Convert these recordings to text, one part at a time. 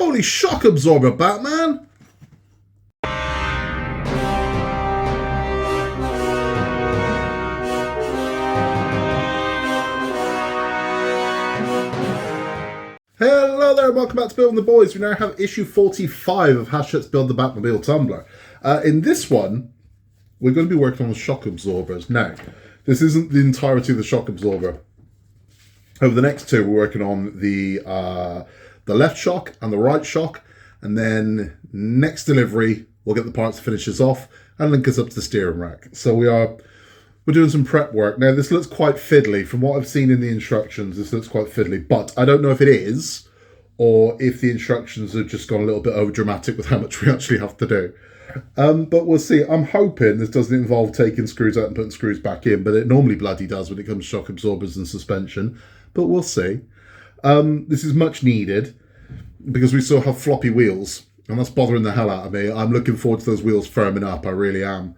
Holy shock absorber, Batman! Hello there, and welcome back to Building the Boys. We now have issue 45 of Hachette's Build the Batmobile Tumbler. In this one, we're going to be working on the shock absorbers. Now, this isn't the entirety of the shock absorber. Over the next two, we're working on the left shock and the right shock, and then next delivery, we'll get the parts to finish this off and link us up to the steering rack. So we're doing some prep work. Now, this looks quite fiddly. From what I've seen in the instructions, this looks quite fiddly, but I don't know if it is, or if the instructions have just gone a little bit over dramatic with how much we actually have to do. But we'll see. I'm hoping this doesn't involve taking screws out and putting screws back in, but it normally bloody does when it comes to shock absorbers and suspension. But we'll see. This is much needed because we still have floppy wheels, and that's bothering the hell out of me. I'm looking forward to those wheels firming up. I really am.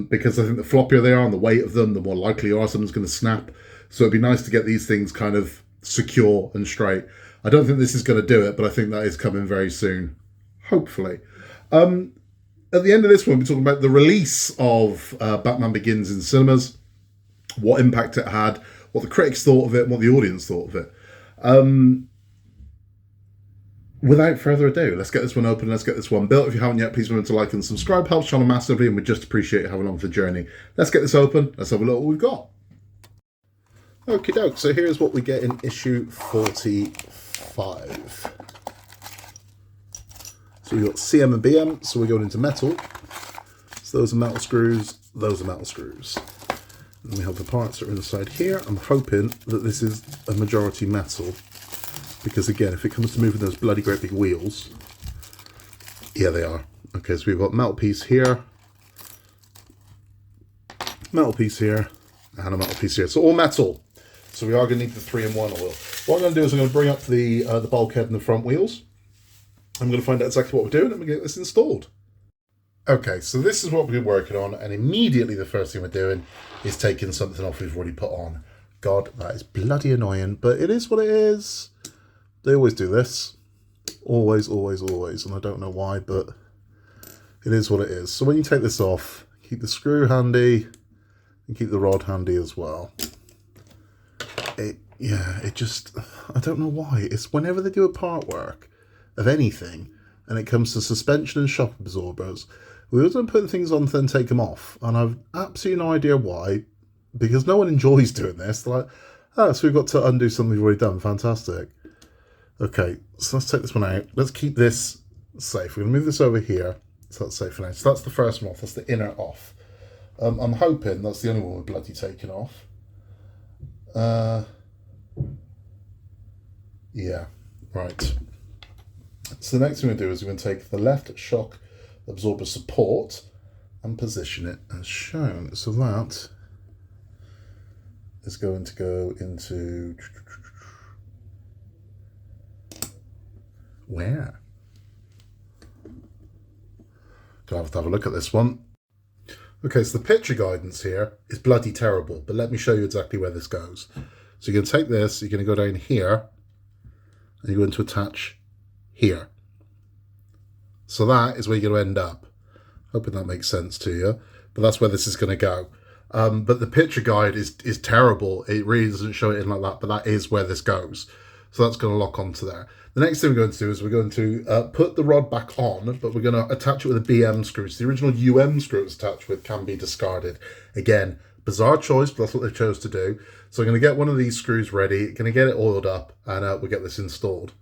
Because I think the floppier they are and the weight of them, the more likely you are something's going to snap. So it'd be nice to get these things kind of secure and straight. I don't think this is going to do it, but I think that is coming very soon. Hopefully. At the end of this one, we're talking about the release of Batman Begins in cinemas, what impact it had, what the critics thought of it, and what the audience thought of it. Without further ado, let's get this one open, let's get this one built. If you haven't yet, please remember to like and subscribe. Helps the channel massively, and we just appreciate you having along for the journey. Let's get this open, let's have a look at what we've got. Okie doke, so here's what we get in issue 45. So we've got CM and BM, so we're going into metal. So those are metal screws, those are metal screws. And we have the parts that are inside here. I'm hoping that this is a majority metal, because again, if it comes to moving those bloody great big wheels, yeah, they are. Okay, so we've got metal piece here, metal piece here, and a metal piece here. So all metal. So we are going to need the 3-in-1 oil. What I'm going to do is I'm going to bring up the bulkhead and the front wheels. I'm going to find out exactly what we're doing, and we're going to get this installed. Okay, so this is what we're working on, and immediately the first thing we're doing is taking something off we've already put on. God, that is bloody annoying, but it is what it is. They always do this. Always, always, always. And I don't know why, but it is what it is. So when you take this off, keep the screw handy and keep the rod handy as well. I don't know why. It's whenever they do a part work of anything and it comes to suspension and shock absorbers, we always put things on and then take them off. And I've absolutely no idea why, because no one enjoys doing this. They're like, oh, so we've got to undo something we've already done. Fantastic. Okay, so let's take this one out. Let's keep this safe. We're going to move this over here, so that's safe for now. So that's the first one off. That's the inner off. I'm hoping that's the only one we're bloody taking off. Yeah, right. So the next thing we're going to do is we're going to take the left shock absorber support and position it as shown. So that is going to go into... where? Gonna have to have a look at this one. Okay, so the picture guidance here is bloody terrible, but let me show you exactly where this goes. So you're going to take this, you're going to go down here, and you're going to attach here. So that is where you're going to end up. Hoping that makes sense to you, but that's where this is going to go. But the picture guide is terrible. It really doesn't show it in like that, but that is where this goes. So that's going to lock onto there. The next thing we're going to do is we're going to put the rod back on, but we're going to attach it with a BM screw. So the original UM screw it's attached with can be discarded. Again, bizarre choice, but that's what they chose to do. So I'm going to get one of these screws ready, going to get it oiled up, and we'll get this installed.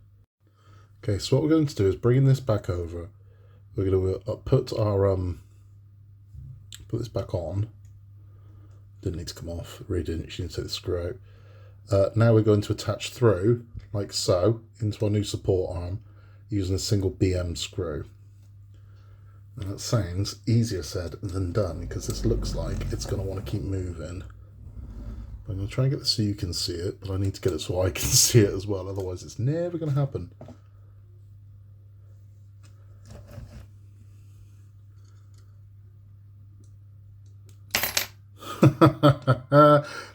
Okay, so what we're going to do is bring this back over. We're going to put this back on. Didn't need to come off, it really didn't. You need to take the screw out. Now we're going to attach through, like so, into our new support arm using a single BM screw. And that sounds easier said than done because this looks like it's going to want to keep moving. I'm going to try and get this so you can see it, but I need to get it so I can see it as well, otherwise it's never going to happen.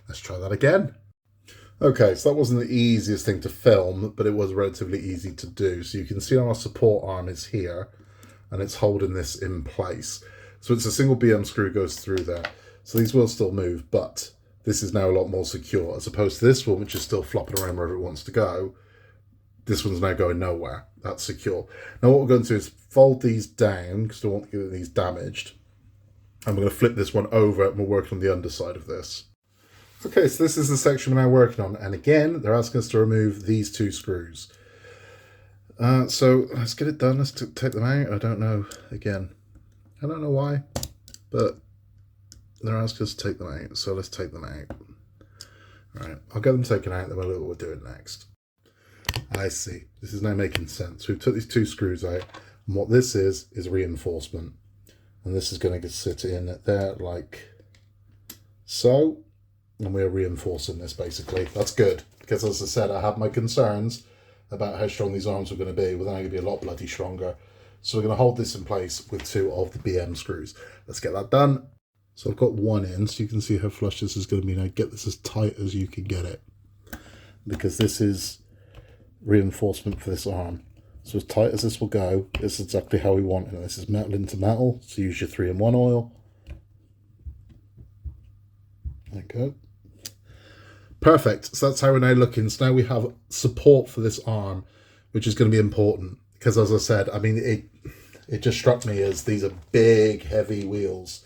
Let's try that again. Okay, so that wasn't the easiest thing to film, but it was relatively easy to do. So you can see our support arm is here, and it's holding this in place. So it's a single BM screw goes through there. So these will still move, but this is now a lot more secure, as opposed to this one, which is still flopping around wherever it wants to go. This one's now going nowhere. That's secure. Now what we're going to do is fold these down, because I don't want to get these damaged. And we're going to flip this one over, and we're working on the underside of this. Okay, so this is the section we're now working on. And again, they're asking us to remove these two screws. So let's get it done. Let's take them out. I don't know. Again, I don't know why, but they're asking us to take them out. So let's take them out. All right, I'll get them taken out, then we'll look what we're doing next. I see. This is now making sense. We've took these two screws out, and what this is reinforcement. And this is going to sit in there like so. And we're reinforcing this basically. That's good, because as I said, I have my concerns about how strong these arms are going to be. Well, they're going to be a lot bloody stronger. So we're going to hold this in place with two of the BM screws. Let's get that done. So I've got one in, so you can see how flush this is going to be. Now get this as tight as you can get it, because this is reinforcement for this arm. So as tight as this will go, this is exactly how we want it. This is metal into metal, so use your 3-in-1 oil. There you go. Perfect. So that's how we're now looking. So now we have support for this arm, which is going to be important, because as I said, I mean, it just struck me as these are big, heavy wheels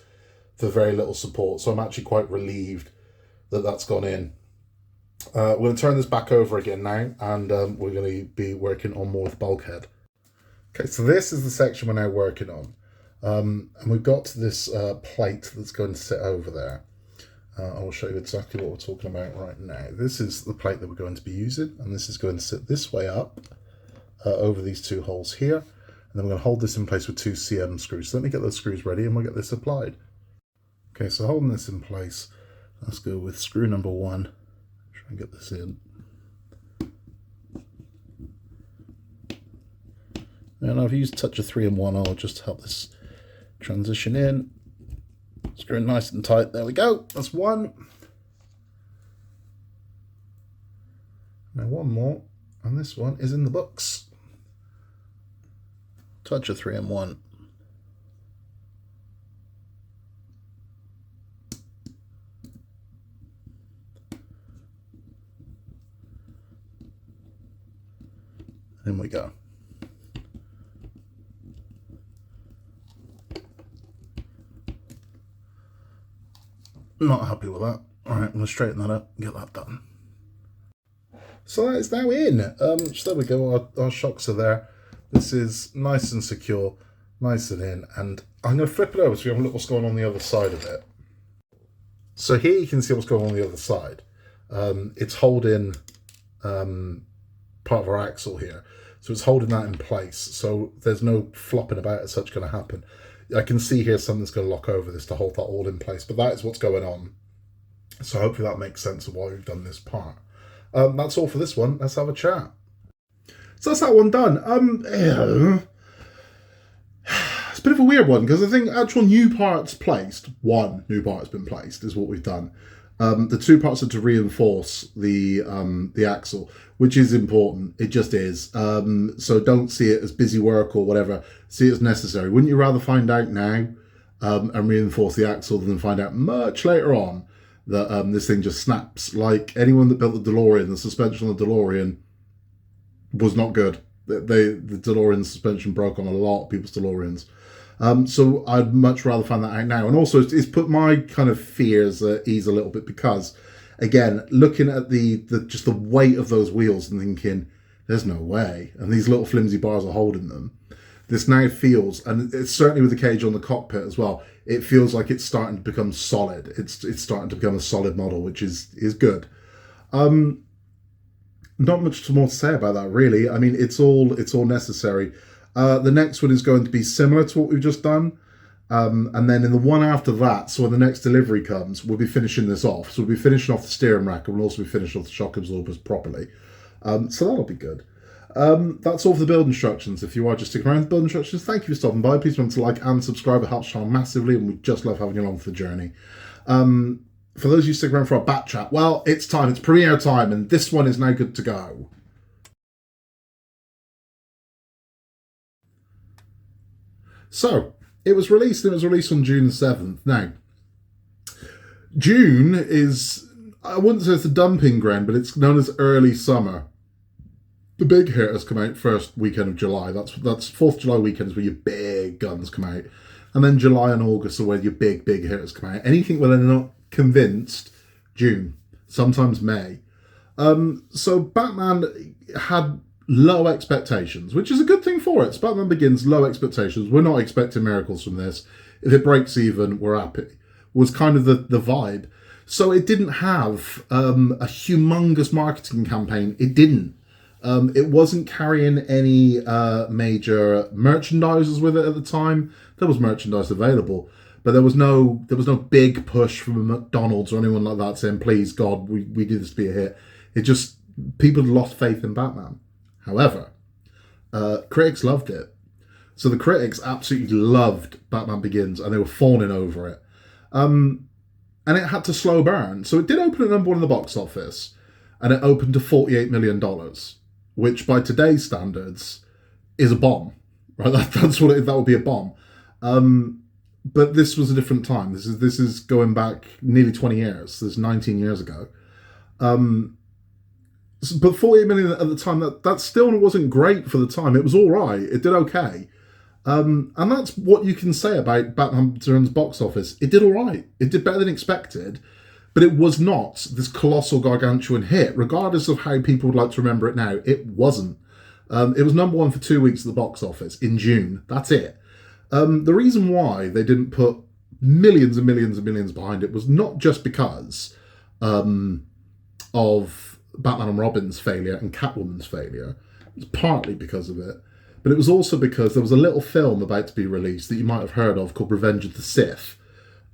for very little support. So I'm actually quite relieved that that's gone in. We're going to turn this back over again now, and we're going to be working on more with bulkhead. Okay, so this is the section we're now working on. And we've got this plate that's going to sit over there. I will show you exactly what we're talking about right now. This is the plate that we're going to be using, and this is going to sit this way up over these two holes here. And then we're going to hold this in place with two CM screws. So let me get those screws ready and we'll get this applied. Okay, so holding this in place, let's go with screw number 1. Try and get this in. And I've used touch of 3-in-1 oil just to help this transition in. Screw nice and tight. There we go. That's one. Now one more, and this one is in the books. Touch of 3-in-1. In we go. Not happy with that. Alright, I'm going to straighten that up and get that done. So that is now in. So there we go, our shocks are there. This is nice and secure, nice and in. And I'm going to flip it over so we have a look what's going on the other side of it. So here you can see what's going on the other side. It's holding part of our axle here. So it's holding that in place. So there's no flopping about as such going to happen. I can see here something's going to lock over this to hold that all in place, but that is what's going on. So hopefully that makes sense of why we've done this part. That's all for this one. Let's have a chat. So that's that one done. It's a bit of a weird one, because I think actual new parts placed, one new part has been placed, is what we've done. The two parts are to reinforce the axle, which is important. It just is. So don't see it as busy work or whatever. See it as necessary. Wouldn't you rather find out now and reinforce the axle than find out much later on that this thing just snaps? Like anyone that built the DeLorean, the suspension on the DeLorean was not good. The DeLorean suspension broke on a lot of people's DeLoreans. So I'd much rather find that out now. And also it's put my kind of fears at ease a little bit, because again, looking at just the weight of those wheels and thinking, there's no way. And these little flimsy bars are holding them. This now feels, and it's certainly with the cage on the cockpit as well, it feels like it's starting to become solid. It's starting to become a solid model, which is good. Not much more to say about that, really. I mean, it's all necessary. The next one is going to be similar to what we've just done. And then in the one after that, so when the next delivery comes, we'll be finishing this off. So we'll be finishing off the steering rack, and we'll also be finishing off the shock absorbers properly. So that'll be good. That's all for the build instructions. If you are just sticking around the build instructions, thank you for stopping by. Please remember to like and subscribe. It helps the channel massively, and we just love having you along for the journey. for those of you sticking around for a bat chat, well, it's time. It's premiere time, and this one is now good to go. So, it was released on June 7th. Now, June is, I wouldn't say it's a dumping ground, but it's known as early summer. The big hitters come out first weekend of July. That's 4th of July weekend is where your big guns come out. And then July and August are where your big hitters come out. Anything where they're not convinced, June, sometimes May. So Batman had low expectations, which is a good thing for it. Batman Begins, low expectations. We're not expecting miracles from this. If it breaks even, we're happy. Was kind of the vibe. So it didn't have a humongous marketing campaign. It didn't. It wasn't carrying any major merchandisers with it at the time. There was merchandise available, but there was no big push from McDonald's or anyone like that saying, "Please God, we do this to be a hit." It just, people had lost faith in Batman. However, critics loved it. So the critics absolutely loved Batman Begins, and they were fawning over it. And it had to slow burn. So it did open at number 1 in the box office, and it opened to $48 million, which by today's standards is a bomb, right? That's what that would be, a bomb. But this was a different time. This is going back nearly 20 years. This is 19 years ago. But 48 million at the time, that still wasn't great for the time. It was all right. It did okay. And that's what you can say about Batman Begins box office. It did all right. It did better than expected, but it was not this colossal gargantuan hit, regardless of how people would like to remember it now. It wasn't. It was number 1 for 2 weeks at the box office in June. That's it. The reason why they didn't put millions and millions and millions behind it was not just because of Batman and Robin's failure and Catwoman's failure. It was partly because of it, but it was also because there was a little film about to be released that you might have heard of called Revenge of the Sith.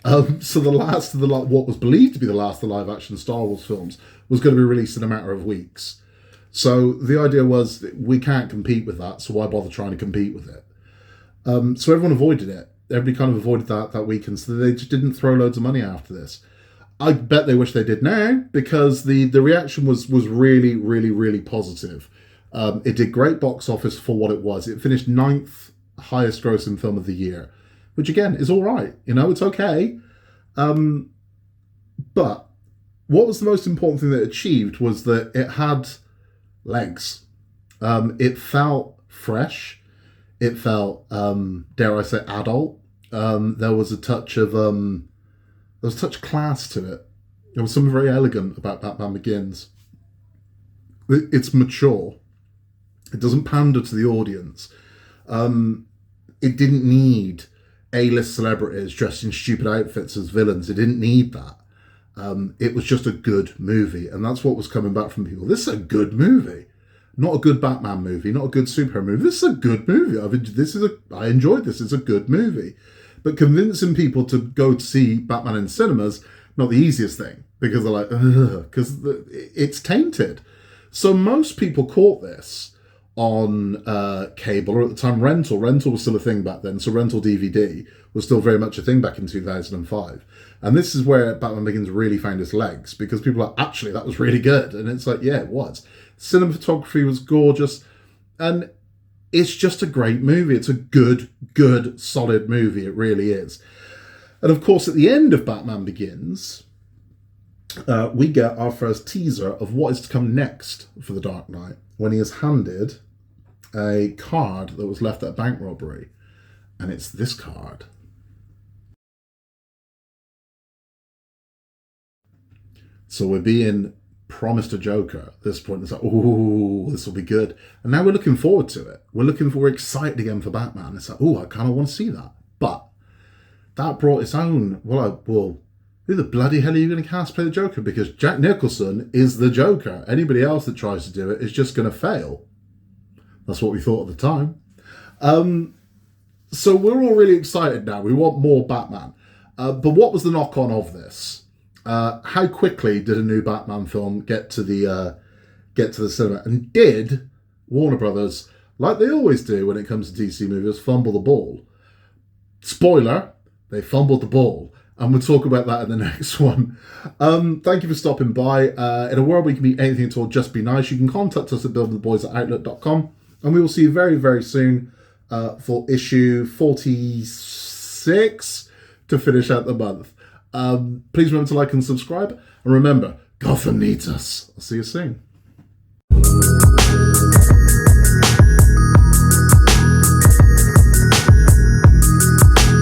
So the last of what was believed to be the last of the live-action Star Wars films was going to be released in a matter of weeks. So the idea was that we can't compete with that, so why bother trying to compete with it? So everyone avoided it. Everybody kind of avoided that weekend, so they just didn't throw loads of money after this. I bet they wish they did now, because the reaction was really, really, really positive. It did great box office for what it was. It finished 9th highest grossing film of the year, which again is all right. It's okay. But what was the most important thing that it achieved was that it had legs. It felt fresh. It felt, dare I say, adult. There was a touch of class to it. There was something very elegant about Batman Begins. It's mature. It doesn't pander to the audience. It didn't need A-list celebrities dressed in stupid outfits as villains. It didn't need that. It was just a good movie, and that's what was coming back from people. This is a good movie. Not a good Batman movie, not a good superhero movie. This is a good movie. I enjoyed this. It's a good movie. But convincing people to go to see Batman in cinemas, not the easiest thing, because they're like, ugh, because it's tainted. So most people caught this on cable, or at the time rental. Rental was still a thing back then, so rental DVD was still very much a thing back in 2005. And this is where Batman Begins really found its legs, because people are like, actually, that was really good. And it's like, yeah, it was. Cinematography was gorgeous, and it's just a great movie. It's a good, solid movie. It really is. And of course, at the end of Batman Begins, we get our first teaser of what is to come next for the Dark Knight, when he is handed a card that was left at a bank robbery. And it's this card. So we're being promised a Joker at this point. It's like, oh, this will be good. And now we're looking forward to it. We're excited again for Batman. It's like, oh, I kind of want to see that. But that brought its own, who the bloody hell are you going to cast play the Joker? Because Jack Nicholson is the Joker. Anybody else that tries to do it is just going to fail. That's what we thought at the time. So we're all really excited now. We want more Batman. But what was the knock-on of this? How quickly did a new Batman film get to the cinema? And did Warner Brothers, like they always do when it comes to DC movies, fumble the ball? Spoiler, they fumbled the ball. and we'll talk about that in the next one. Thank you for stopping by. In a world where you can be anything at all, just be nice. You can contact us at buildingtheboys@outlook.com, and we will see you very, very soon for issue 46 to finish out the month. Please remember to like and subscribe, and remember, Gotham needs us. I'll see you soon.